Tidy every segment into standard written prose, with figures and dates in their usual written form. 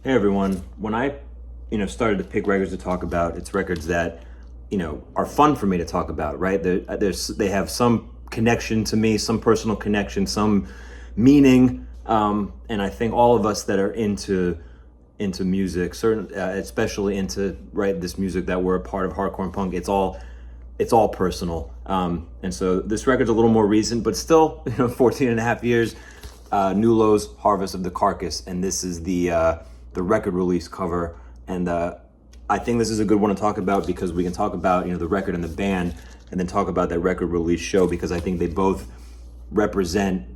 Hey everyone. When I, started to pick records to talk about, it's records that, are fun for me to talk about, right? They have some connection to me, some personal connection, some meaning, and I think all of us that are into music, especially into this music that we're a part of, hardcore and punk. It's all personal, and so this record's a little more recent, but still, 14 and a half years. New Low's Harvest of the Carcass, and this is the record release cover. And I think this is a good one to talk about because we can talk about the record and the band, and then talk about that record release show, because I think they both represent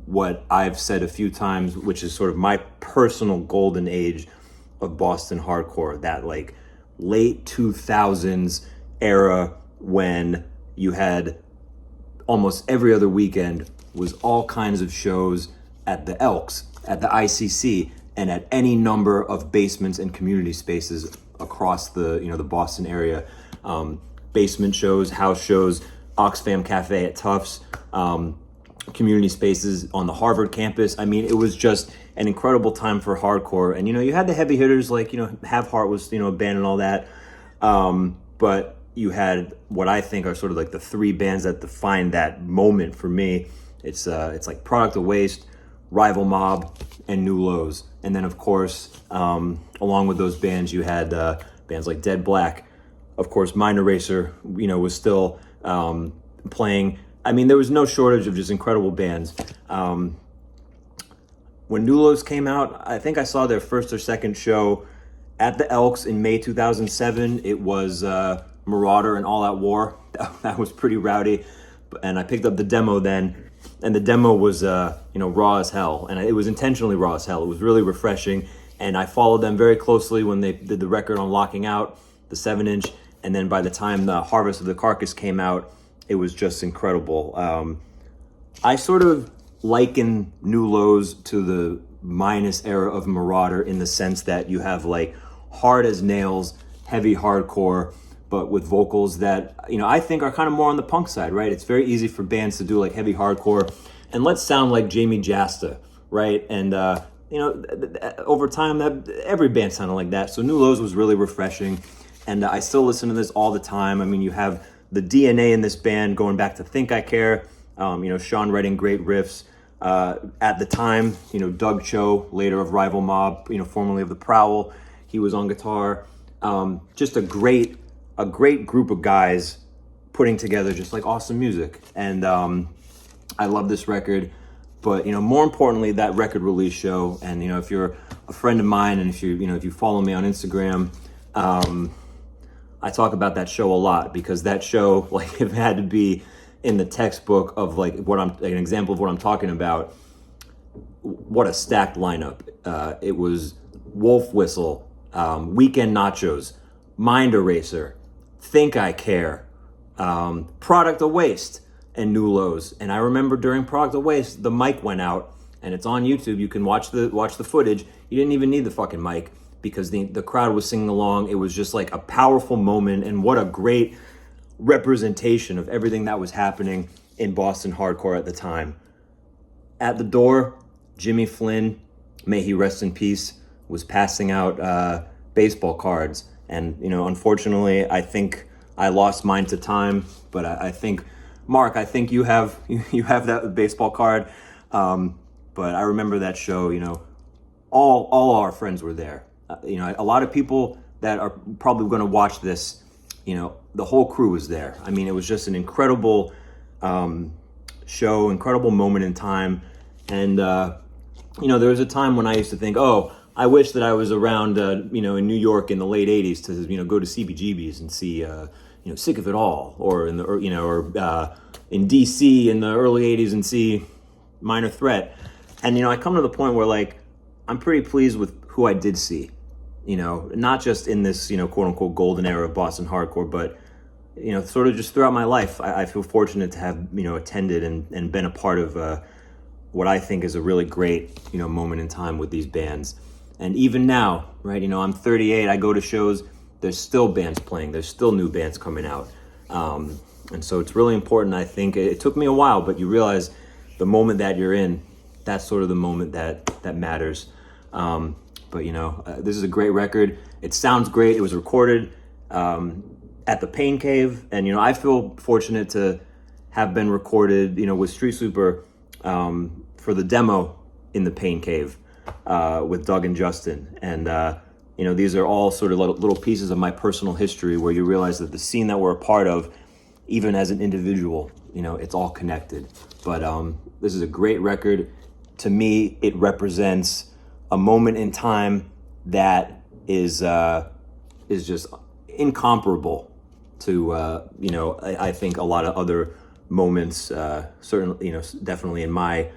what I've said a few times, which is sort of my personal golden age of Boston hardcore, that like late 2000s era when you had almost every other weekend was all kinds of shows at the Elks, at the ICC, and at any number of basements and community spaces across the Boston area. Basement shows, house shows, Oxfam Cafe at Tufts, community spaces on the Harvard campus. I mean, it was just an incredible time for hardcore. And you had the heavy hitters like Have Heart was a band and all that, but you had what I think are sort of like the three bands that define that moment for me. It's like Product of Waste, Rival Mob, and New Lows. And then of course, along with those bands, you had bands like Dead Black. Of course, Mind Eraser, was still playing. I mean, there was no shortage of just incredible bands. When New Lows came out, I think I saw their first or second show at the Elks in May 2007. It was Marauder and All Out War. That was pretty rowdy. And I picked up the demo then, and the demo was raw as hell, and it was intentionally raw as hell. It was really refreshing, and I followed them very closely when they did the record on Locking Out, the 7-inch, and then by the time the Harvest of the Carcass came out, it was just incredible. I sort of liken New Lows to the Minus era of Marauder, in the sense that you have like hard as nails, heavy hardcore, but with vocals that I think are kind of more on the punk side, right? It's very easy for bands to do like heavy hardcore and let's sound like Jamie Jasta, right? And over time, that every band sounded like that. So New Lows was really refreshing, and I still listen to this all the time. I mean, you have the DNA in this band going back to Think I Care. Sean writing great riffs. At the time, Doug Cho, later of Rival Mob, formerly of The Prowl, he was on guitar. Just a great group of guys putting together just like awesome music. And I love this record. But more importantly, that record release show. And if you're a friend of mine, and if you follow me on Instagram, I talk about that show a lot, because that show, like, if it had to be in the textbook of like an example of what I'm talking about, what a stacked lineup. It was Wolf Whistle, Weekend Nachos, Mind Eraser, Think I Care, Product of Waste, and New Lows. And I remember during Product of Waste, the mic went out, and it's on YouTube. You can watch the footage. You didn't even need the fucking mic, because the crowd was singing along. It was just like a powerful moment, and what a great representation of everything that was happening in Boston hardcore at the time. At the door, Jimmy Flynn, may he rest in peace, was passing out baseball cards. And, unfortunately, I think I lost mine to time, but I think, Mark, I think you have that baseball card. But I remember that show, all our friends were there. A lot of people that are probably going to watch this, the whole crew was there. I mean, it was just an incredible show, incredible moment in time. And, there was a time when I used to think, oh, I wish that I was around, in New York in the late 80s to, go to CBGB's and see, Sick of It All, or in in DC in the early 80s and see Minor Threat. And, I come to the point where, like, I'm pretty pleased with who I did see. Not just in this, quote unquote golden era of Boston hardcore, but, sort of just throughout my life, I feel fortunate to have, attended and been a part of what I think is a really great, moment in time with these bands. And even now, right, I'm 38, I go to shows, there's still bands playing, there's still new bands coming out. And so it's really important. I think it took me a while, but you realize the moment that you're in, that's sort of the moment that matters. But this is a great record. It sounds great. It was recorded at the Pain Cave, and I feel fortunate to have been recorded, with Street Sweeper for the demo in the Pain Cave with Doug and Justin. And these are all sort of little pieces of my personal history where you realize that the scene that we're a part of, even as an individual, it's all connected. But this is a great record. To me, it represents a moment in time that is just incomparable to I think a lot of other moments. Certainly, definitely in my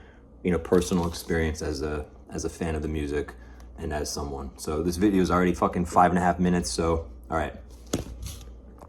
personal experience as a fan of the music and as someone. So this video is already fucking 5.5 minutes. So all right.